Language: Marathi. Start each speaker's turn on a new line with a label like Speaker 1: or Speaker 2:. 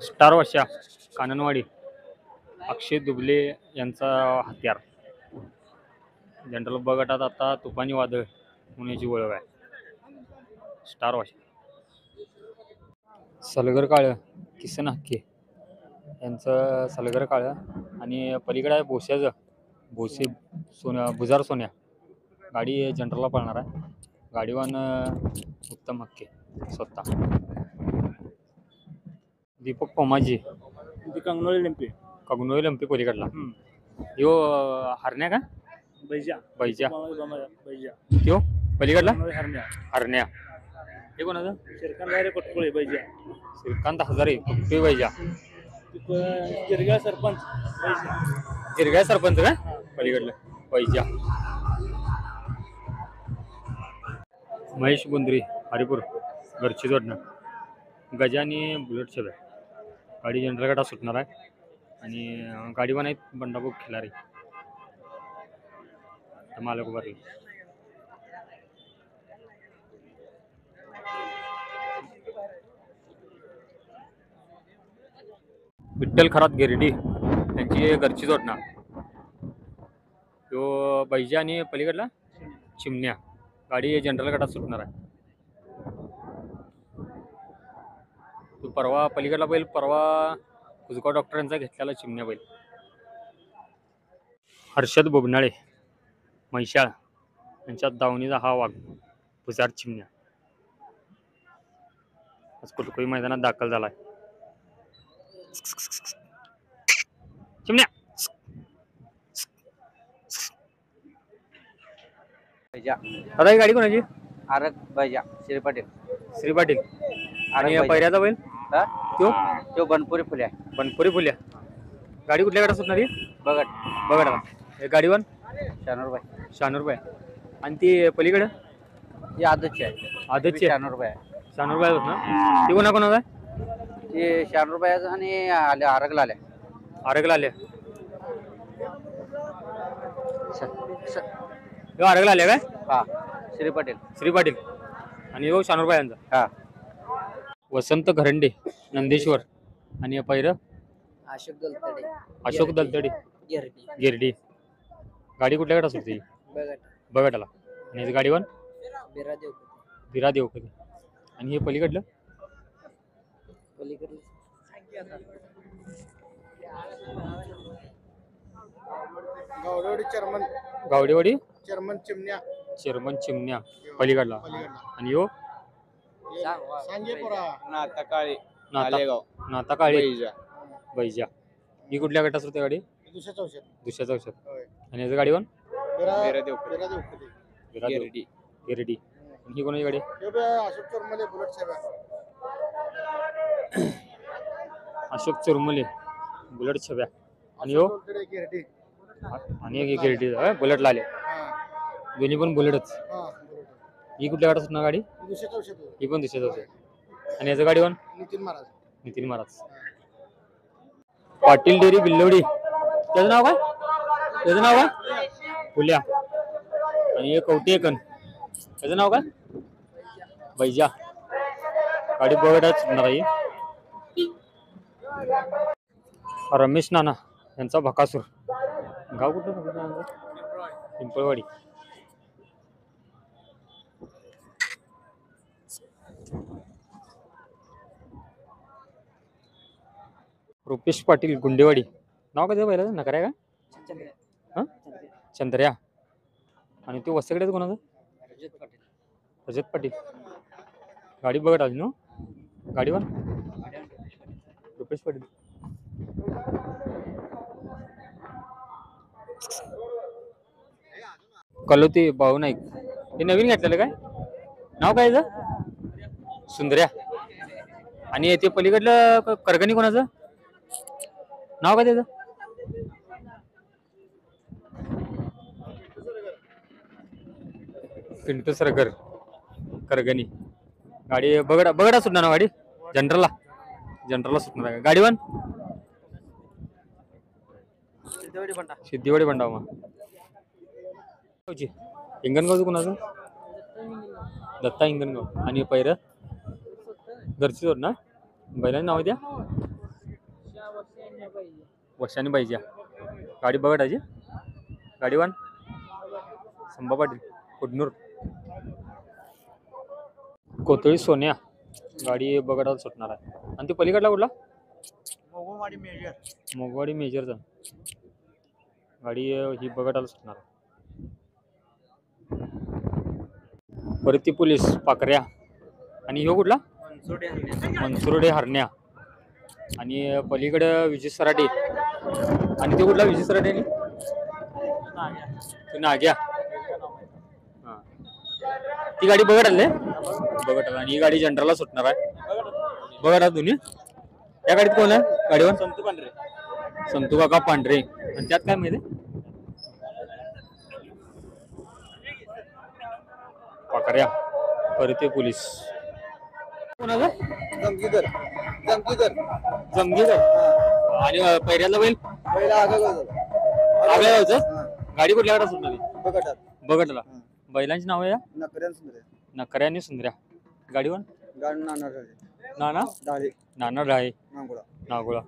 Speaker 1: स्टार वर्षा काननवाडी अक्षय दुबले यांचा हत्यार. जनरल ब गटात आता तुफानी वादळ होण्याची ओळख आहे. स्टार वर्षा सलगर काळ किसन हक्के यांचं सलगर काळ आणि पलीकडे आहे बोस्याचं बोसे सोन्या बुजार सोन्या. गाडी जनरलला पळणार आहे. गाडीवान उत्तम हक्के स्वतः. दीपक पोमाजी कगनोळी लंपी पलीकडला. यो हरण्या का बैजा त्यो पलीकडला हरण्या. हे कोणाचं श्रीकांत हजारे कुट्टे बैजा. जिरगाळ सरपंच का पलीकडलं बैजा. महेश गुंद्री हरिपूर घरची जोडणं. गजानी बुलेट छब्या. गाडी जनरल गटात सुटणार आहे आणि गाडी पण आहेत बंडाभाऊ खिलारी मालक उभारले. विठ्ठल खरात गिरडी यांची घरची जोडणा. तो बैजा आणि पलीकडला चिमण्या. गाडी जनरल गटात सुटणार आहे. तो परवा पलीकडला बैल परवा कुजगाव डॉक्टरांचा घेतलेला चिमण्या बैल. हर्षद बोबनाळे म्हैशाळ यांच्यात दावणीचा हा वाघ पुजार चिमण्या आज कुटकुई मैदानात दाखल झालाय. चिमण्या आता ही गाडी कोणाची?
Speaker 2: आरक बैजा श्री पाटील.
Speaker 1: श्री पाटील आणि पहिऱ्याचा बैल
Speaker 2: तो बनपुरी फुल्या.
Speaker 1: बनपुरी फुल्या. गाडी कुठल्या गाडा सुटणार?
Speaker 2: बघट
Speaker 1: बघा गाडीवर
Speaker 2: शानूरबाई
Speaker 1: आणि ती पलीकडे
Speaker 2: ती आदतची आहे. शानूरबाई
Speaker 1: होत ना. ती कोणा कोणाचा आहे?
Speaker 2: ते शानूरबाई आणि आरगला
Speaker 1: आल्या आरगला आल्या काय?
Speaker 2: हा श्री पाटील
Speaker 1: आणि यो शानूरबाई यांचा.
Speaker 2: हा
Speaker 1: वसंत घरंडे नंदेश्वर आणि पहिरं अशोक दलतडे गिरडी. गाडी कुठल्या गटात सुटते? बघटाला. आणि याची गाडीवर बिरा देवकरी. आणि हे पलीकडलं गावडेवाडी चेअरमन चिमण्या पलीकडला. आणि यो नाता काळे बैजा. ही कुठल्या गटात होते गाडी? दुसऱ्या चौशात. आणि याचं गाडीवर गिरडी. ही कोणाची गाडी? अशोक चुरमले बुलेट छब्या. आणि यो आणि गिरडी बुलेटला आले. दोन्ही पण बुलेटच. ही कुठल्या गाडीत सुटणार गाडी? ही पण दुसऱ्या चौशात. आणि याचं गाडीवर नितीन महाराज. पाटील डेअरी बिल्लोडी. त्याचं नाव काय? फुल्या. आणि एक कवटी एकन. त्याचं नाव काय? बैजा. गाडी बघायला सुटणार आहे. रमेश नाना यांचा भकासूर. गाव कुठं? पिंपळवाडी. रुपेश पाटील गुंडेवाडी. नाव काय पहिलं? नकऱ्या का? चंद्र्या. आणि ते वसकडेच कोणाचं? रजत पाटील. गाडी बघत आली ना गाडीवर रुपेश पाटील. कलोती भाऊ नाईक. हे नवीन घेतलेलं काय? नाव काय याचं? सुंदर्या. आणि ते पलीकडलं करगणी कोणाचं नाव काय त्याचं? पिंटू सरगर करगणी. गाडी बघडा सुटणार ना गाडी जनरलला सुटणार आहे. गाडीवर सिद्धिवाडी बंडावा. हिंगणगावचं कोणाचं? दत्ता हिंगणगाव. आणि पहिरं घरची जोड ना बैलांची नाव द्या. वर्षाने पाहिजे गाडी बघायची गाडीवान संभा पाटील कुडनूर कोथळी सोन्या गाडी बघायला सुटणार आहे आणि ती पलीकडला कुठला मोगवाडी मेजरचा गाडी ही बघायला सुटणार आहे. परत ती पोलीस पाकऱ्या आणि ह्यो कुठला मनसुर्डे हरण्या आणि पलीकडे विजय सराटे आणि ते कुठला विजय सराटे आणि नाग्या हा ती गाडी बघत आले बघत आला आणि ही गाडी जनरलला सुटणार आहे बघत आला तुम्ही या गाडीत कोण आहे गाडीवर संतू काका पांढरे आणि त्यात काय माहिती पाकऱ्या परत पोलीस कोणाचा जमगीकर आणि पहिल्याला बैल आगायचं गाडी कुठल्या गाडा सुटणार बघटला बैलांची नाव आहे नकऱ्या आणि सुंदर्या गाडीवर नाना नाना डाळे नागोळा